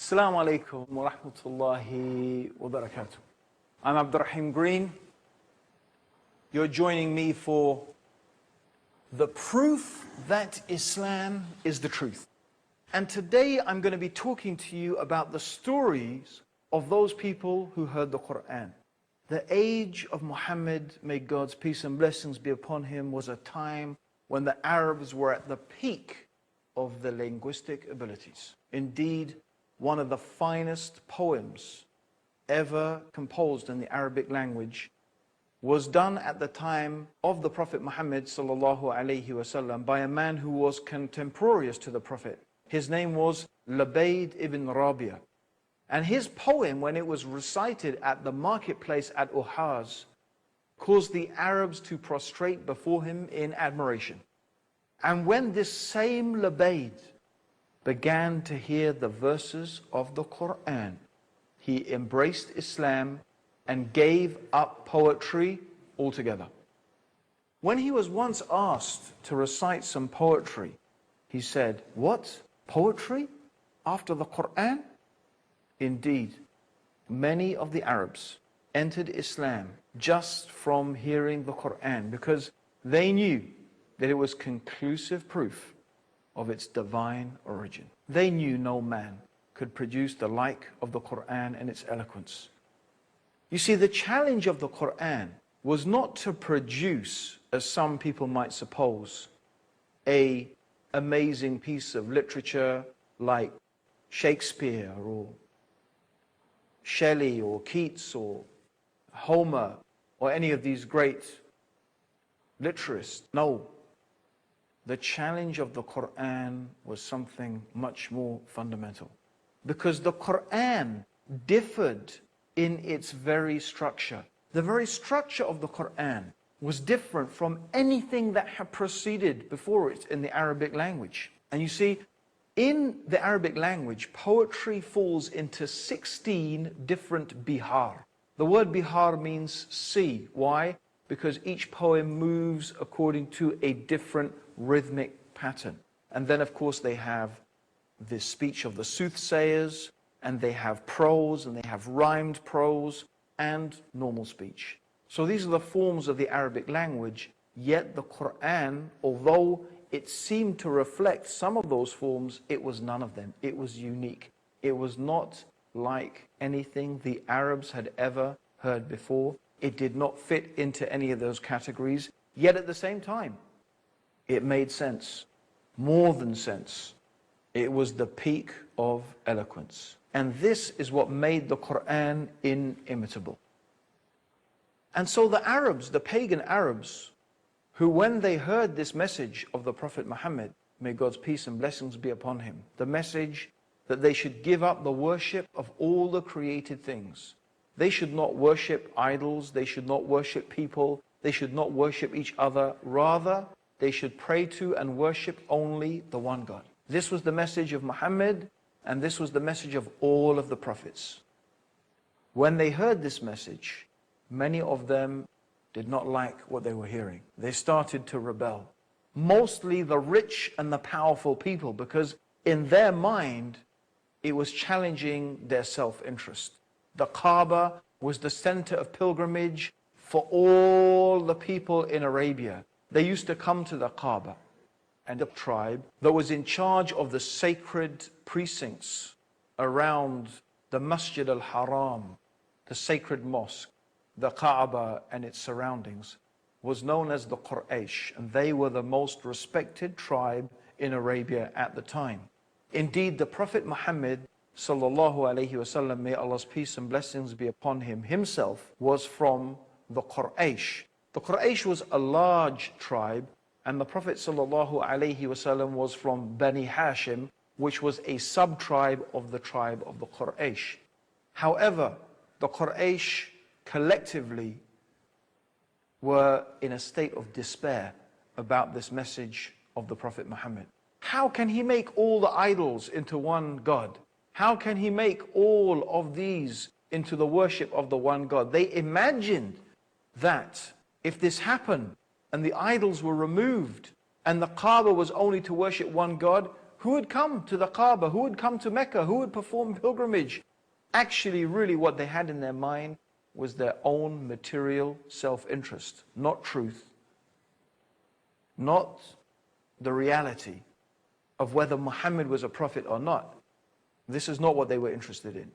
Assalamu alaikum wa rahmatullahi wa barakatuh. I'm AbdurRaheem Green. You're joining me for the proof that Islam is the truth. And today I'm going to be talking to you about the stories of those people who heard the Quran. The age of Muhammad, may God's peace and blessings be upon him, was a time when the Arabs were at the peak of their linguistic abilities. Indeed, one of the finest poems ever composed in the Arabic language was done at the time of the Prophet Muhammad sallallahu alaihi wasallam by a man who was contemporaneous to the Prophet. His name was Labaid ibn Rabia. And his poem, when it was recited at the marketplace at Uhaz, caused the Arabs to prostrate before him in admiration. And when this same Labaid began to hear the verses of the Quran, he embraced Islam and gave up poetry altogether. When he was once asked to recite some poetry, he said, "What? Poetry after the Quran?" Indeed, many of the Arabs entered Islam just from hearing the Quran because they knew that it was conclusive proof of its divine origin. They knew no man could produce the like of the Quran and its eloquence. You see, the challenge of the Quran was not to produce, as some people might suppose, an amazing piece of literature like Shakespeare or Shelley or Keats or Homer or any of these great literasts. No. The challenge of the Quran was something much more fundamental. Because the Quran differed in its very structure. The very structure of the Quran was different from anything that had preceded before it in the Arabic language. And you see, in the Arabic language, poetry falls into 16 different bihar. The word bihar means sea. Why? Because each poem moves according to a different rhythmic pattern. And then, of course, they have the speech of the soothsayers, and they have prose, and they have rhymed prose, and normal speech. So these are the forms of the Arabic language, yet the Quran, although it seemed to reflect some of those forms, it was none of them. It was unique. It was not like anything the Arabs had ever heard before. It did not fit into any of those categories, yet at the same time, it made sense, more than sense. It was the peak of eloquence. And this is what made the Quran inimitable. And so the Arabs, the pagan Arabs, who when they heard this message of the Prophet Muhammad, may God's peace and blessings be upon him, the message that they should give up the worship of all the created things. They should not worship idols, they should not worship people, they should not worship each other. Rather, they should pray to and worship only the one God. This was the message of Muhammad, and this was the message of all of the prophets. When they heard this message, many of them did not like what they were hearing. They started to rebel. Mostly the rich and the powerful people, because in their mind, it was challenging their self-interest. The Kaaba was the center of pilgrimage for all the people in Arabia. They used to come to the Kaaba, and a tribe that was in charge of the sacred precincts around the Masjid al-Haram, the sacred mosque, the Kaaba and its surroundings, was known as the Quraysh, and they were the most respected tribe in Arabia at the time. Indeed, the Prophet Muhammad sallallahu alaihi wasallam, may Allah's peace and blessings be upon him, himself was from the Quraysh. The Quraysh was a large tribe, and the Prophet sallallahu alaihi wasallam was from Bani Hashim, which was a sub-tribe of the tribe of the Quraysh. However, the Quraysh collectively were in a state of despair about this message of the Prophet Muhammad. How can he make all the idols into one God? How can he make all of these into the worship of the one God? They imagined that if this happened and the idols were removed and the Kaaba was only to worship one God, who would come to the Kaaba, who would come to Mecca, who would perform pilgrimage. Actually, really what they had in their mind was their own material self-interest, not truth, not the reality of whether Muhammad was a prophet or not. This is not what they were interested in.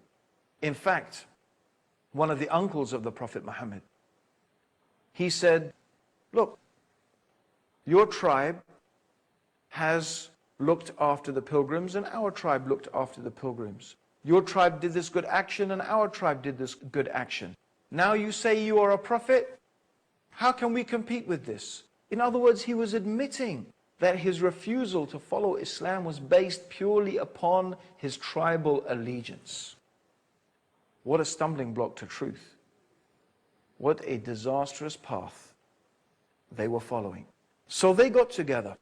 In fact, one of the uncles of the Prophet Muhammad, he said, look, your tribe has looked after the pilgrims and our tribe looked after the pilgrims. Your tribe did this good action and our tribe did this good action. Now you say you are a prophet? How can we compete with this? In other words, he was admitting that his refusal to follow Islam was based purely upon his tribal allegiance. What a stumbling block to truth. What a disastrous path they were following. So they got together.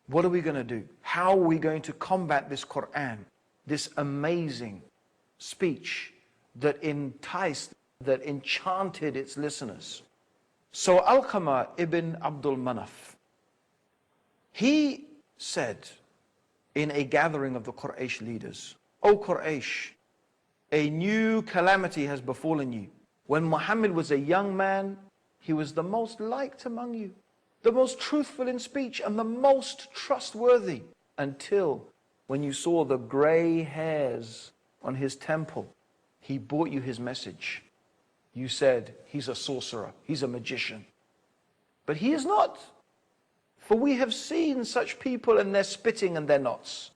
What are we going to do? How are we going to combat this Quran, this amazing speech that enticed, that enchanted its listeners? So Alqamah ibn Abdul Manaf, he said in a gathering of the Quraysh leaders, O Quraysh, a new calamity has befallen you. When Muhammad was a young man, he was the most liked among you, the most truthful in speech and the most trustworthy, until when you saw the gray hairs on his temple, he brought you his message. You said, he's a sorcerer, he's a magician. But he is not. For we have seen such people and their spitting and their knots.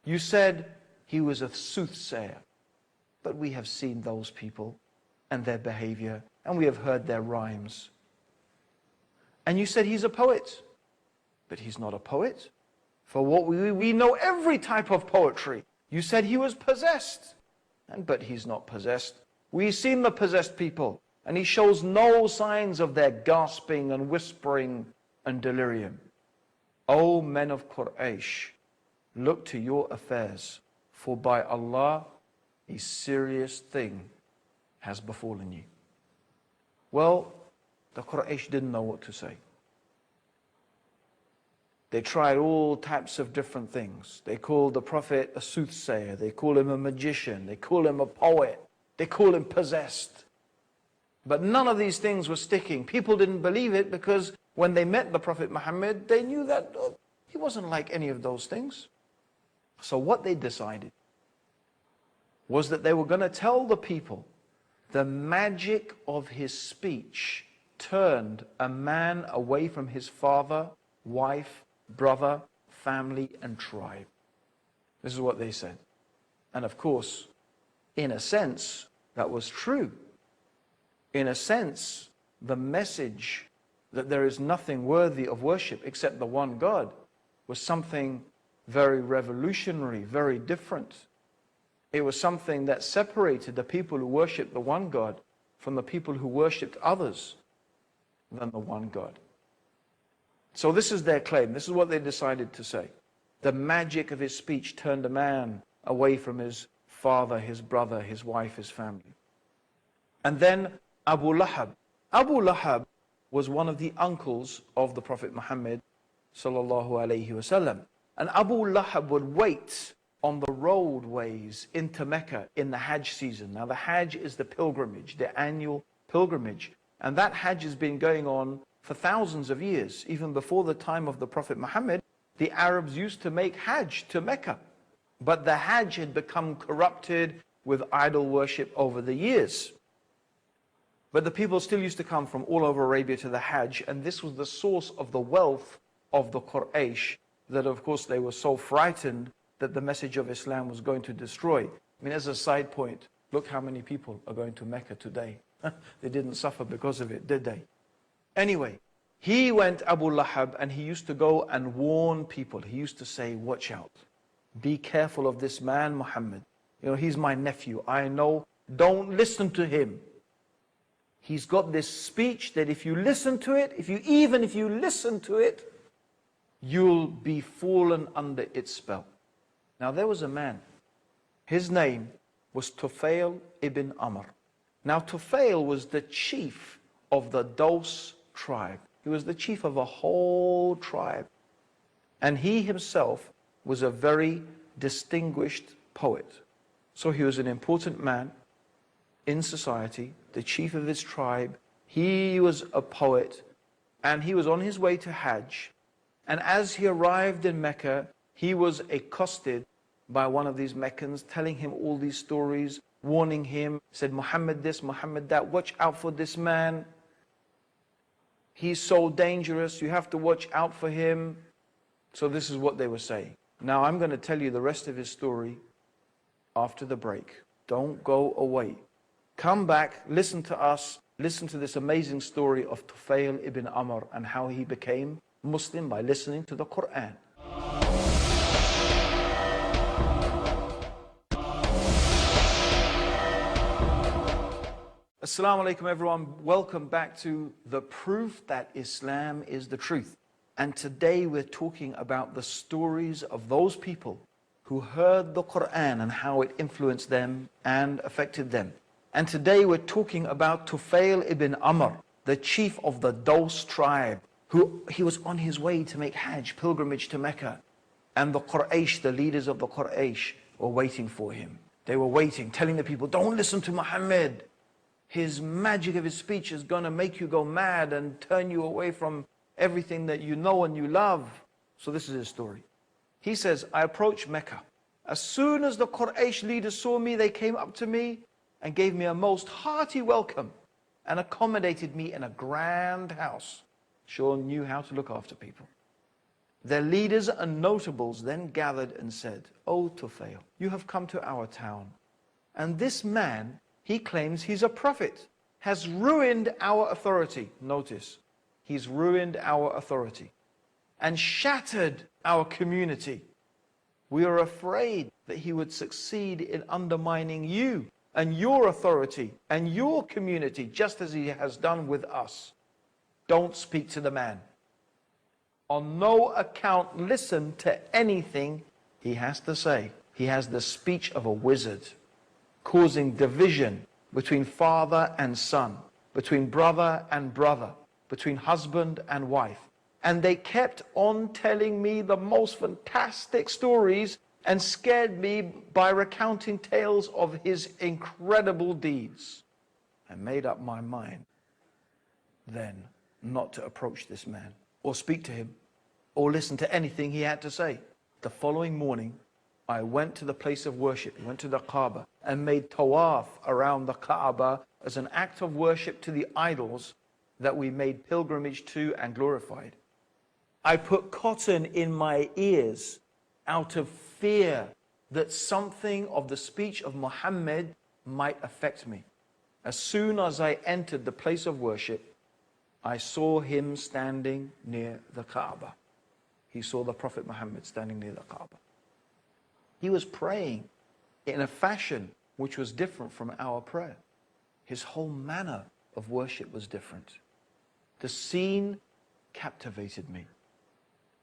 You said he was a soothsayer. But we have seen those people and their behavior, and we have heard their rhymes. And you said he's a poet. But he's not a poet. For what we know every type of poetry. You said he was possessed. But he's not possessed. We've seen the possessed people, and he shows no signs of their gasping and whispering and delirium. O men of Quraysh, look to your affairs, for by Allah, a serious thing has befallen you. Well, the Quraysh didn't know what to say. They tried all types of different things. They called the Prophet a soothsayer. They called him a magician. They called him a poet. They called him possessed. But none of these things were sticking. People didn't believe it because when they met the Prophet Muhammad, they knew that he wasn't like any of those things. So what they decided was that they were going to tell the people the magic of his speech turned a man away from his father, wife, brother, family, and tribe. This is what they said. And of course, in a sense, that was true. In a sense, the message that there is nothing worthy of worship except the one God was something very revolutionary, very different. It was something that separated the people who worshipped the one God from the people who worshipped others than the one God. So this is their claim. This is what they decided to say. The magic of his speech turned a man away from his father, his brother, his wife, his family. And then Abu Lahab. Abu Lahab was one of the uncles of the Prophet Muhammad sallallahu alaihi wasallam. And Abu Lahab would wait on the roadways into Mecca in the Hajj season. Now the Hajj is the pilgrimage, the annual pilgrimage. And that Hajj has been going on for thousands of years. Even before the time of the Prophet Muhammad, the Arabs used to make Hajj to Mecca. But the Hajj had become corrupted with idol worship over the years. But the people still used to come from all over Arabia to the Hajj, and this was the source of the wealth of the Quraysh, that of course they were so frightened that the message of Islam was going to destroy. I mean, as a side point, look how many people are going to Mecca today. They didn't suffer because of it, did they? Anyway, he went, Abu Lahab, and he used to go and warn people. He used to say, watch out. Be careful of this man, Muhammad. You know, he's my nephew. I know. Don't listen to him. He's got this speech that if you listen to it, even if you listen to it, you'll be fallen under its spell. Now there was a man. His name was Tufail ibn Amr. Now Tufail was the chief of the Daws tribe. He was the chief of a whole tribe. And he himself was a very distinguished poet. So he was an important man in society, the chief of his tribe. He was a poet, and he was on his way to Hajj. And as he arrived in Mecca, he was accosted by one of these Meccans, telling him all these stories, warning him, said, Muhammad this, Muhammad that, watch out for this man. He's so dangerous, you have to watch out for him. So this is what they were saying. Now I'm going to tell you the rest of his story after the break. Don't go away. Come back, listen to us, listen to this amazing story of Tufail ibn Amr and how he became Muslim by listening to the Quran. Assalamu alaikum everyone, welcome back to the proof that Islam is the truth. And today we're talking about the stories of those people who heard the Quran and how it influenced them and affected them. And today we're talking about Tufail ibn Amr, the chief of the Daws tribe, he was on his way to make Hajj, pilgrimage to Mecca. And the Quraysh, the leaders of the Quraysh, were waiting for him. They were waiting, telling the people, don't listen to Muhammad. His magic of his speech is going to make you go mad and turn you away from everything that you know and you love. So this is his story. He says, I approached Mecca. As soon as the Quraysh leaders saw me, they came up to me and gave me a most hearty welcome and accommodated me in a grand house. Sure knew how to look after people. Their leaders and notables then gathered and said, O Tufail, you have come to our town, and this man, he claims he's a prophet, has ruined our authority. Notice, he's ruined our authority and shattered our community. We are afraid that he would succeed in undermining you and your authority and your community, just as he has done with us. Don't speak to the man. On no account listen to anything he has to say. He has the speech of a wizard, causing division between father and son, between brother and brother, between husband and wife. And they kept on telling me the most fantastic stories and scared me by recounting tales of his incredible deeds. I made up my mind then not to approach this man or speak to him or listen to anything he had to say. The following morning, I went to the place of worship, went to the Kaaba and made tawaf around the Kaaba as an act of worship to the idols that we made pilgrimage to and glorified. I put cotton in my ears out of fear that something of the speech of Muhammad might affect me. As soon as I entered the place of worship, I saw him standing near the Kaaba. He saw the Prophet Muhammad standing near the Kaaba. He was praying in a fashion which was different from our prayer. His whole manner of worship was different. The scene captivated me.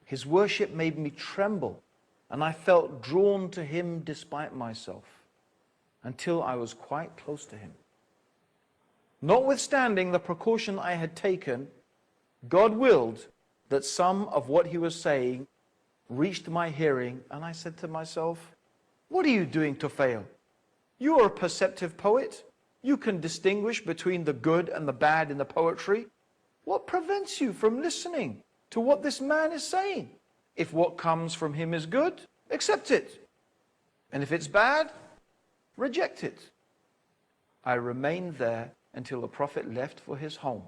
His worship made me tremble, and I felt drawn to him despite myself, until I was quite close to him. Notwithstanding the precaution I had taken, God willed that some of what he was saying reached my hearing, and I said to myself, what are you doing, Tufail? You are a perceptive poet. You can distinguish between the good and the bad in the poetry. What prevents you from listening to what this man is saying? If what comes from him is good, accept it. And if it's bad, reject it. I remained there until the Prophet left for his home.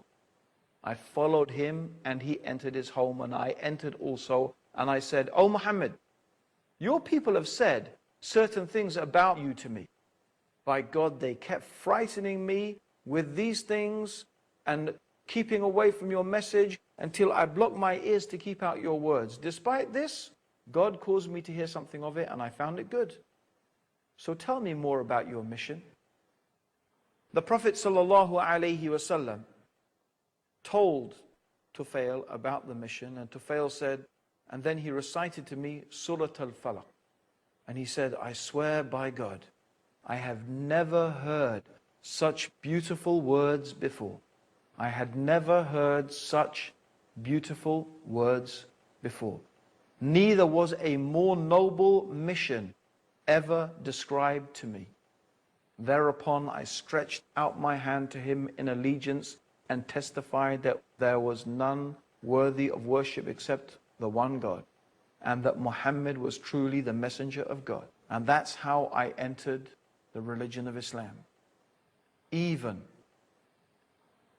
I followed him and he entered his home, and I entered also, and I said, O Muhammad, your people have said certain things about you to me. By God, they kept frightening me with these things and keeping away from your message until I blocked my ears to keep out your words. Despite this, God caused me to hear something of it, and I found it good. So tell me more about your mission. The Prophet ﷺ told Tufail about the mission, and Tufail said, and then he recited to me Surah Al-Falaq. And he said, I swear by God, I have never heard such beautiful words before. I had never heard such beautiful words before. neither was a more noble mission ever described to me. Thereupon I stretched out my hand to him in allegiance and testified that there was none worthy of worship except the one God, and that Muhammad was truly the messenger of God. And that's how I entered the religion of Islam. Even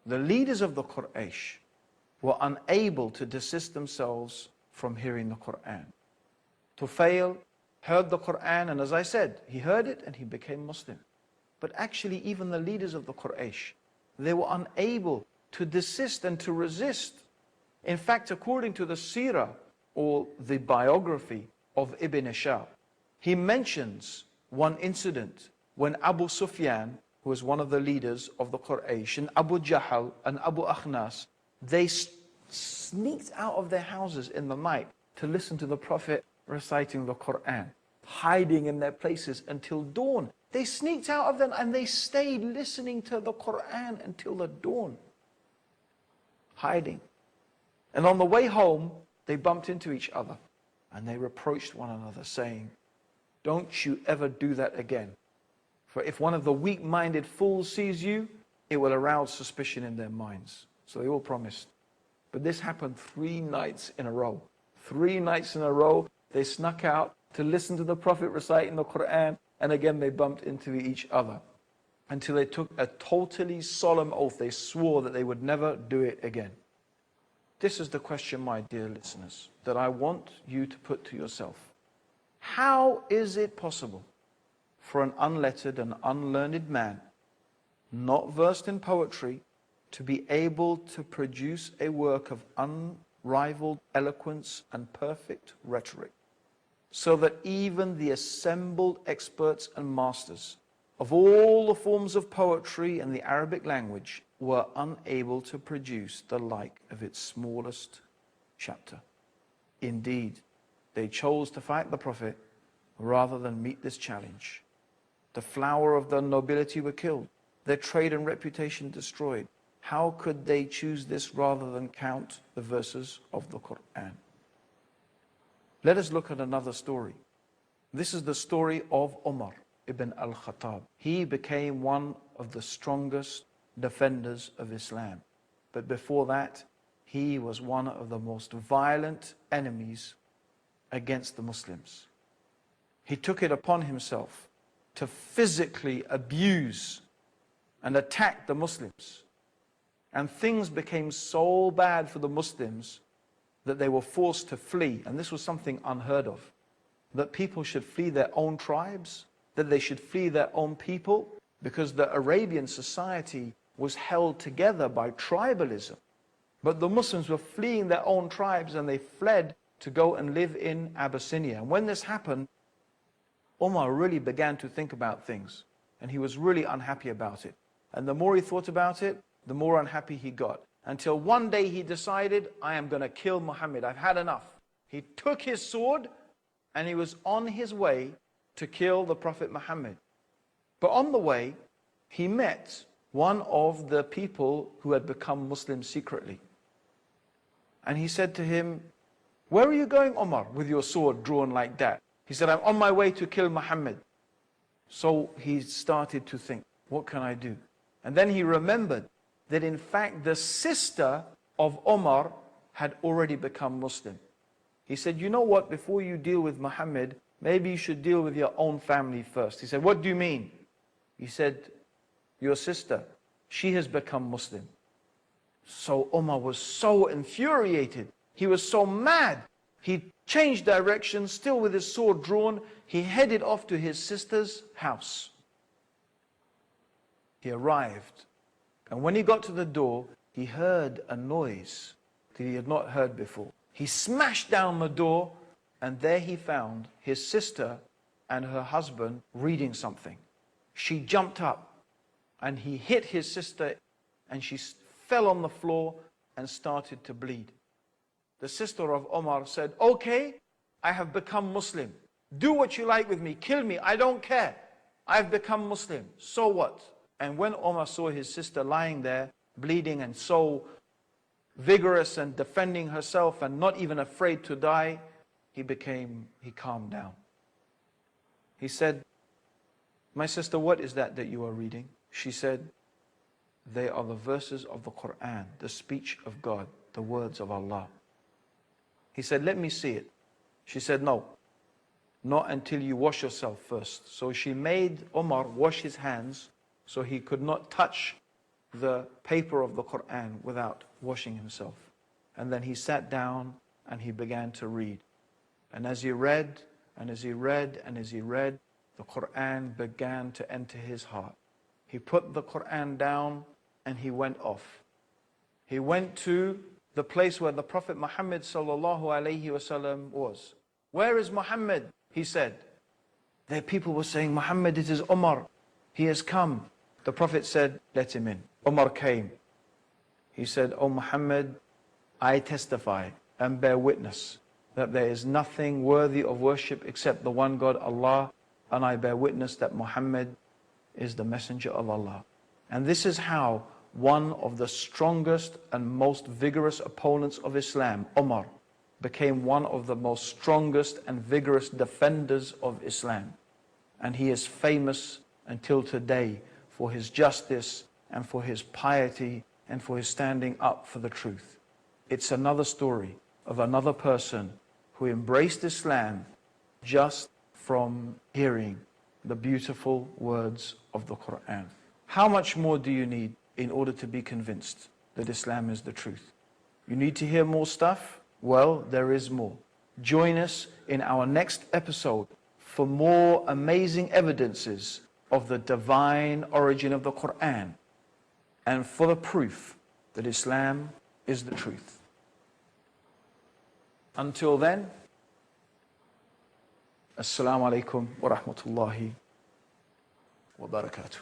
the leaders of the Quraysh were unable to desist themselves from hearing the Quran. Tufail heard the Quran, and as I said, he heard it and he became Muslim. But actually, even the leaders of the Quraysh, they were unable to desist and to resist. In fact, according to the seerah, or the biography of Ibn Ishaq, he mentions one incident when Abu Sufyan, who was one of the leaders of the Quraysh, and Abu Jahl and Abu Akhnas, they sneaked out of their houses in the night to listen to the Prophet reciting the Quran, hiding in their places until dawn. They sneaked out of them and they stayed listening to the Quran until the dawn, hiding. And on the way home, they bumped into each other and they reproached one another, saying, "Don't you ever do that again. For if one of the weak-minded fools sees you, it will arouse suspicion in their minds." So they all promised. But this happened 3 nights in a row. 3 nights in a row, they snuck out to listen to the Prophet reciting the Quran, and again they bumped into each other until they took a totally solemn oath. They swore that they would never do it again. This is the question, my dear listeners, that I want you to put to yourself. How is it possible for an unlettered and unlearned man, not versed in poetry, to be able to produce a work of unrivaled eloquence and perfect rhetoric, so that even the assembled experts and masters of all the forms of poetry and the Arabic language were unable to produce the like of its smallest chapter? Indeed, they chose to fight the Prophet rather than meet this challenge. The flower of their nobility were killed, their trade and reputation destroyed. How could they choose this rather than count the verses of the Quran? Let us look at another story. This is the story of Umar ibn al-Khattab. He became one of the strongest defenders of Islam. But before that, he was one of the most violent enemies against the Muslims. He took it upon himself to physically abuse and attack the Muslims. And things became so bad for the Muslims that they were forced to flee. And this was something unheard of. That people should flee their own tribes, that they should flee their own people, because the Arabian society was held together by tribalism. But the Muslims were fleeing their own tribes and they fled to go and live in Abyssinia. And when this happened, Umar really began to think about things. And he was really unhappy about it. And the more he thought about it, the more unhappy he got. Until one day he decided, I am going to kill Muhammad. I've had enough. He took his sword and he was on his way to kill the Prophet Muhammad. But on the way, he met one of the people who had become Muslims secretly. And he said to him, "Where are you going, Umar, with your sword drawn like that?" He said, "I'm on my way to kill Muhammad." So he started to think, what can I do? And then he remembered that in fact the sister of Umar had already become Muslim. He said, "You know what, before you deal with Muhammad, maybe you should deal with your own family first." He said, "What do you mean?" He said, "Your sister, she has become Muslim." So Umar was so infuriated. He was so mad. He changed direction, still with his sword drawn. He headed off to his sister's house. He arrived. And when he got to the door, he heard a noise that he had not heard before. He smashed down the door, and there he found his sister and her husband reading something. She jumped up, and he hit his sister, and she fell on the floor and started to bleed. The sister of Umar said, "Okay, I have become Muslim. Do what you like with me. Kill me. I don't care. I've become Muslim. So what?" And when Umar saw his sister lying there, bleeding and so vigorous and defending herself and not even afraid to die, he calmed down. He said, "My sister, what is that you are reading?" She said, "They are the verses of the Quran, the speech of God, the words of Allah." He said, "Let me see it." She said, "No, not until you wash yourself first." So she made Umar wash his hands so he could not touch the paper of the Quran without washing himself. And then he sat down and he began to read. And as he read, and as he read, and as he read, the Quran began to enter his heart. He put the Quran down and he went off. He went to the place where the Prophet Muhammad sallallahu alaihi wasallam was. "Where is Muhammad?" he said. Their people were saying, "Muhammad, it is Umar. He has come." The Prophet said, "Let him in." Umar came. He said, "O Muhammad, I testify and bear witness that there is nothing worthy of worship except the one God, Allah, and I bear witness that Muhammad is the messenger of Allah." And this is how one of the strongest and most vigorous opponents of Islam, Umar, became one of the most strongest and vigorous defenders of Islam. And he is famous until today for his justice and for his piety and for his standing up for the truth. It's another story of another person who embraced Islam just from hearing the beautiful words of the Quran. How much more do you need in order to be convinced that Islam is the truth? You need to hear more stuff? Well, there is more. Join us in our next episode for more amazing evidences of the divine origin of the Quran and for the proof that Islam is the truth. Until then, Assalamu alaikum wa rahmatullahi wa barakatuh.